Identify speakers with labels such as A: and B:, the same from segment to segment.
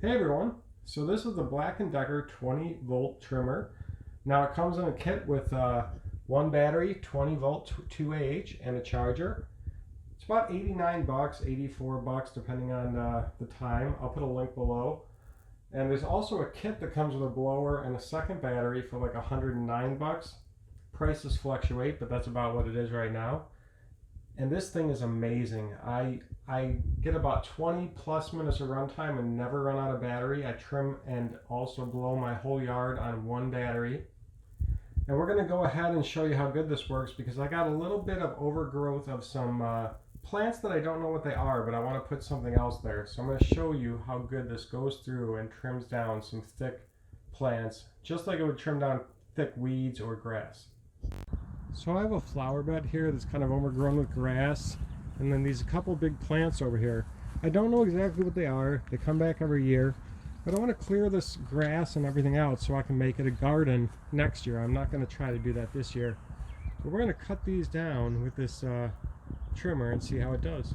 A: Hey everyone, so this is the Black & Decker 20 volt trimmer. Now it comes in a kit with one battery, 20 volt 2AH, and a charger. It's about 89 bucks, 84 bucks depending on the time. I'll put a link below. And there's also a kit that comes with a blower and a second battery for like 109 bucks. Prices fluctuate, but that's about what it is right now. And this thing is amazing. I get about 20 plus minutes of runtime and never run out of battery. I trim and also blow my whole yard on one battery. And we're going to go ahead and show you how good this works because I got a little bit of overgrowth of some plants that I don't know what they are, but I want to put something else there. So I'm going to show you how good this goes through and trims down some thick plants, just like it would trim down thick weeds or grass. So I have a flower bed here that's kind of overgrown with grass, and then these couple big plants over here. I don't know exactly what they are. They come back every year, but I want to clear this grass and everything out so I can make it a garden next year. I'm not going to try to do that this year. But we're going to cut these down with this trimmer and see how it does.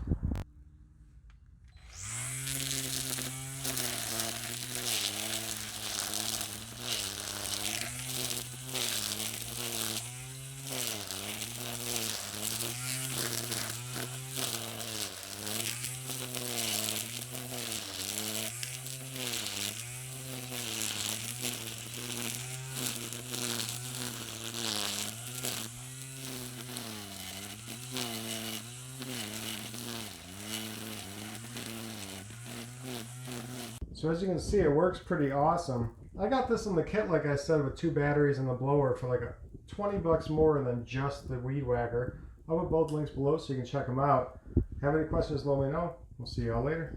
A: So as you can see, it works pretty awesome. I got this in the kit, like I said, with two batteries and the blower for like 20 bucks more than just the weed whacker. I'll put both links below so you can check them out. Have any questions, let me know. We'll see y'all later.